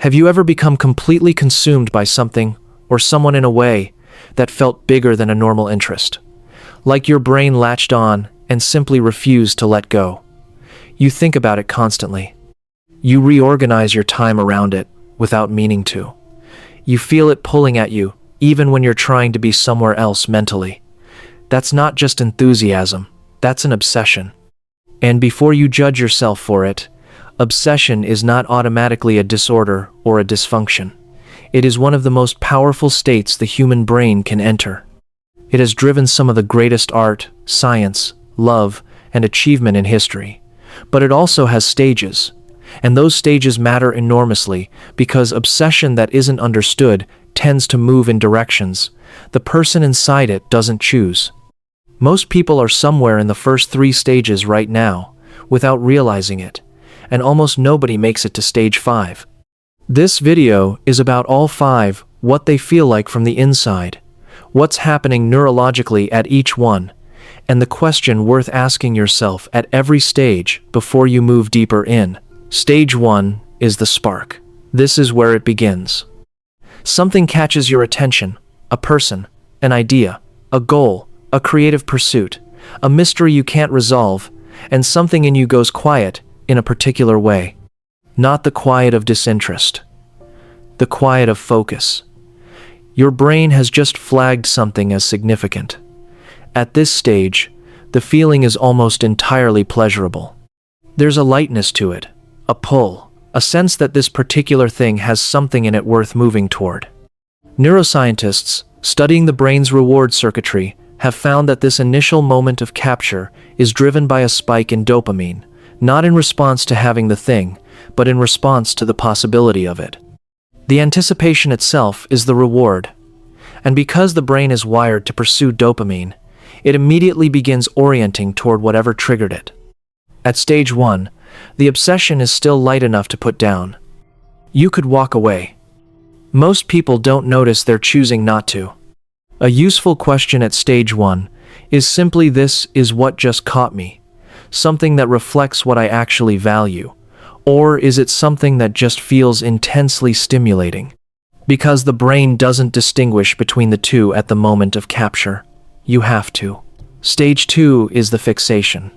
Have you ever become completely consumed by something or someone in a way that felt bigger than a normal interest? Like your brain latched on and simply refused to let go. You think about it constantly. You reorganize your time around it without meaning to. You feel it pulling at you even when you're trying to be somewhere else mentally. That's not just enthusiasm, that's an obsession. And before you judge yourself for it, obsession is not automatically a disorder or a dysfunction. It is one of the most powerful states the human brain can enter. It has driven some of the greatest art, science, love, and achievement in history. But it also has stages. And those stages matter enormously because obsession that isn't understood tends to move in directions the person inside it doesn't choose. Most people are somewhere in the first 3 stages right now, without realizing it, and almost nobody makes it to stage 5. This video is about all 5, what they feel like from the inside, what's happening neurologically at each one, and the question worth asking yourself at every stage before you move deeper in. Stage 1 is the spark. This is where it begins. Something catches your attention, a person, an idea, a goal, a creative pursuit, a mystery you can't resolve, and something in you goes quiet in a particular way. Not the quiet of disinterest, the quiet of focus. Your brain has just flagged something as significant. At this stage, the feeling is almost entirely pleasurable. There's a lightness to it, a pull, a sense that this particular thing has something in it worth moving toward. Neuroscientists, studying the brain's reward circuitry, have found that this initial moment of capture is driven by a spike in dopamine, not in response to having the thing, but in response to the possibility of it. The anticipation itself is the reward, and because the brain is wired to pursue dopamine, it immediately begins orienting toward whatever triggered it. At stage 1, the obsession is still light enough to put down. You could walk away. Most people don't notice they're choosing not to. A useful question at stage 1 is simply, this is what just caught me, something that reflects what I actually value, or is it something that just feels intensely stimulating? Because the brain doesn't distinguish between the two at the moment of capture. You have to. Stage 2 is the fixation.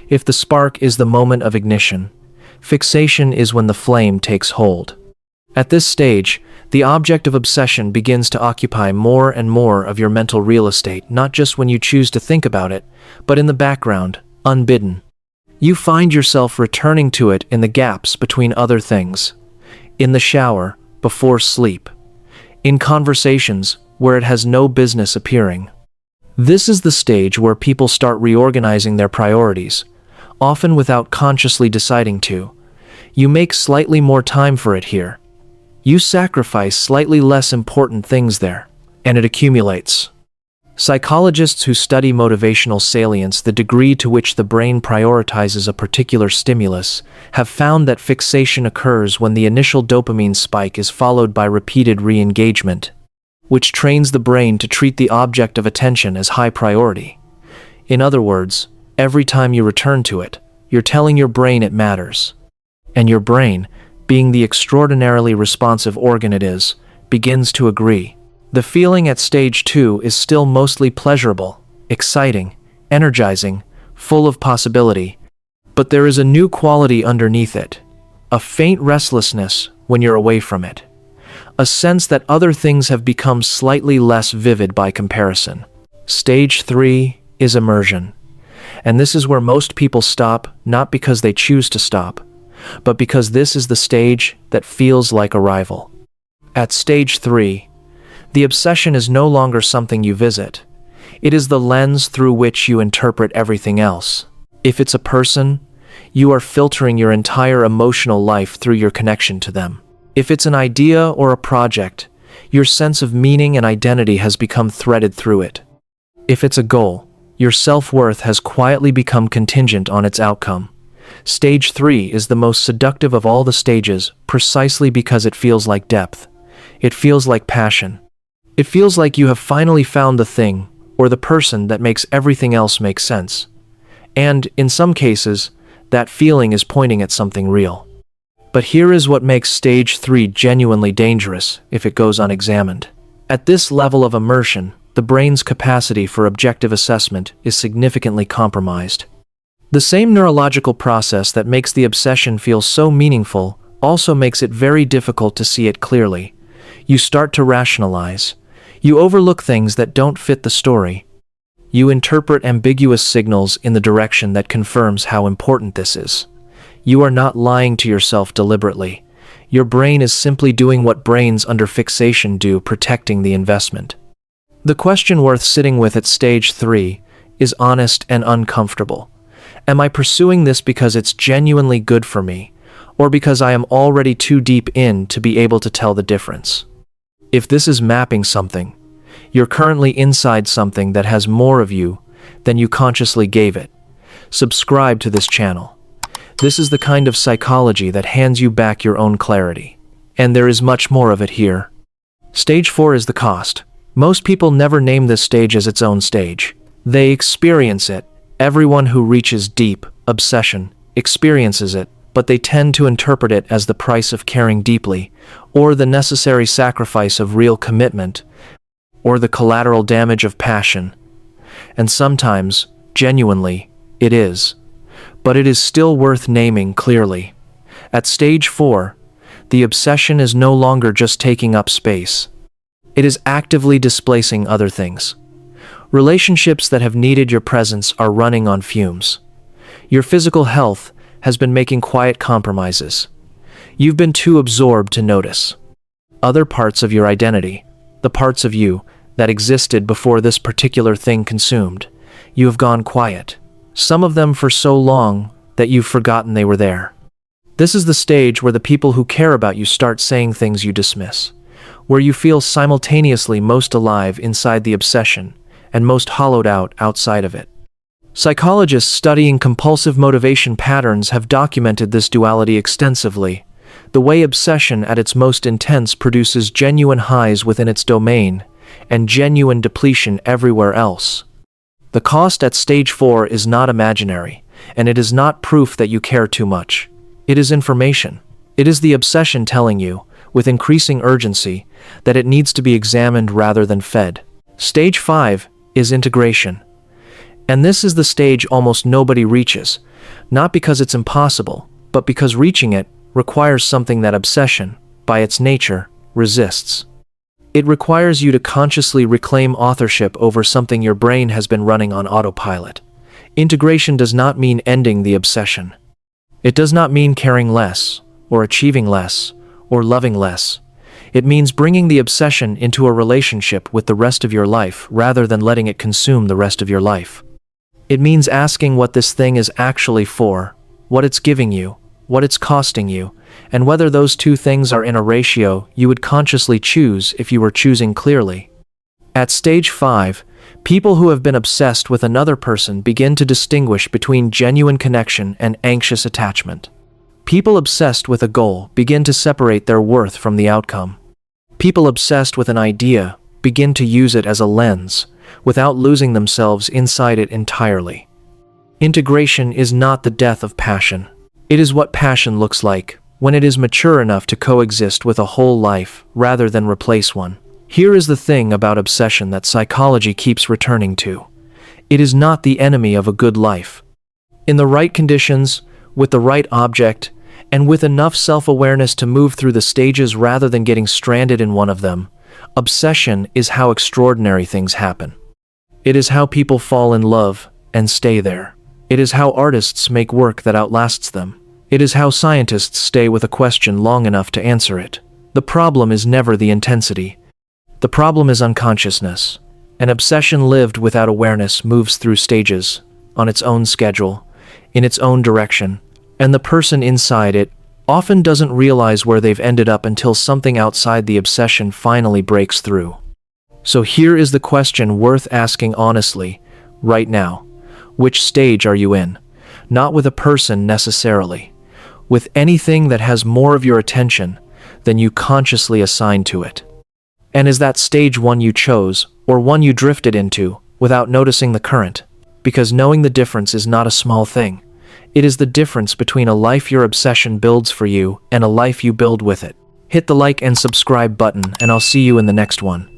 If the spark is the moment of ignition, fixation is when the flame takes hold. At this stage, the object of obsession begins to occupy more and more of your mental real estate, not just when you choose to think about it, but in the background, unbidden. You find yourself returning to it in the gaps between other things, in the shower, before sleep, in conversations where it has no business appearing. This is the stage where people start reorganizing their priorities, often without consciously deciding to. You make slightly more time for it here. You sacrifice slightly less important things there, and it accumulates. Psychologists who study motivational salience, the degree to which the brain prioritizes a particular stimulus, have found that fixation occurs when the initial dopamine spike is followed by repeated re-engagement, which trains the brain to treat the object of attention as high priority. In other words, every time you return to it, you're telling your brain it matters. And your brain, being the extraordinarily responsive organ it is, begins to agree. The feeling at stage 2 is still mostly pleasurable, exciting, energizing, full of possibility. But there is a new quality underneath it, a faint restlessness when you're away from it, a sense that other things have become slightly less vivid by comparison. Stage 3 is immersion. And this is where most people stop, not because they choose to stop, but because this is the stage that feels like arrival. At stage 3, the obsession is no longer something you visit. It is the lens through which you interpret everything else. If it's a person, you are filtering your entire emotional life through your connection to them. If it's an idea or a project, your sense of meaning and identity has become threaded through it. If it's a goal, your self-worth has quietly become contingent on its outcome. Stage 3 is the most seductive of all the stages precisely because it feels like depth. It feels like passion. It feels like you have finally found the thing or the person that makes everything else make sense. And, in some cases, that feeling is pointing at something real. But here is what makes stage 3 genuinely dangerous if it goes unexamined. At this level of immersion, the brain's capacity for objective assessment is significantly compromised. The same neurological process that makes the obsession feel so meaningful also makes it very difficult to see it clearly. You start to rationalize. You overlook things that don't fit the story. You interpret ambiguous signals in the direction that confirms how important this is. You are not lying to yourself deliberately. Your brain is simply doing what brains under fixation do, protecting the investment. The question worth sitting with at stage 3 is honest and uncomfortable. Am I pursuing this because it's genuinely good for me, or because I am already too deep in to be able to tell the difference? If this is mapping something, you're currently inside something that has more of you than you consciously gave it. Subscribe to this channel. This is the kind of psychology that hands you back your own clarity. And there is much more of it here. Stage 4 is the cost. Most people never name this stage as its own stage. They experience it. Everyone who reaches deep obsession experiences it, but they tend to interpret it as the price of caring deeply, or the necessary sacrifice of real commitment, or the collateral damage of passion. And sometimes, genuinely, it is. But it is still worth naming clearly. At stage 4, the obsession is no longer just taking up space. It is actively displacing other things. Relationships that have needed your presence are running on fumes. Your physical health has been making quiet compromises. You've been too absorbed to notice. Other parts of your identity, the parts of you that existed before this particular thing consumed, you have gone quiet. Some of them for so long that you've forgotten they were there. This is the stage where the people who care about you start saying things you dismiss, where you feel simultaneously most alive inside the obsession and most hollowed out outside of it. Psychologists studying compulsive motivation patterns have documented this duality extensively. The way obsession at its most intense produces genuine highs within its domain and genuine depletion everywhere else. The cost at stage 4 is not imaginary, and it is not proof that you care too much. It is information. It is the obsession telling you, with increasing urgency, that it needs to be examined rather than fed. Stage 5 is integration. And this is the stage almost nobody reaches, not because it's impossible, but because reaching it requires something that obsession, by its nature, resists. It requires you to consciously reclaim authorship over something your brain has been running on autopilot. Integration does not mean ending the obsession. It does not mean caring less, or achieving less, or loving less. It means bringing the obsession into a relationship with the rest of your life rather than letting it consume the rest of your life. It means asking what this thing is actually for, what it's giving you, what it's costing you, and whether those two things are in a ratio you would consciously choose if you were choosing clearly. At stage 5, people who have been obsessed with another person begin to distinguish between genuine connection and anxious attachment. People obsessed with a goal begin to separate their worth from the outcome. People obsessed with an idea begin to use it as a lens, without losing themselves inside it entirely. Integration is not the death of passion. It is what passion looks like when it is mature enough to coexist with a whole life rather than replace one. Here is the thing about obsession that psychology keeps returning to. It is not the enemy of a good life. In the right conditions, with the right object, and with enough self-awareness to move through the stages rather than getting stranded in one of them, obsession is how extraordinary things happen. It is how people fall in love and stay there. It is how artists make work that outlasts them. It is how scientists stay with a question long enough to answer it. The problem is never the intensity. The problem is unconsciousness. An obsession lived without awareness moves through stages, on its own schedule, in its own direction, and the person inside it often doesn't realize where they've ended up until something outside the obsession finally breaks through. So here is the question worth asking honestly, right now. Which stage are you in? Not with a person necessarily. With anything that has more of your attention than you consciously assign to it. And is that stage one you chose, or one you drifted into, without noticing the current? Because knowing the difference is not a small thing. It is the difference between a life your obsession builds for you and a life you build with it. Hit the like and subscribe button, and I'll see you in the next one.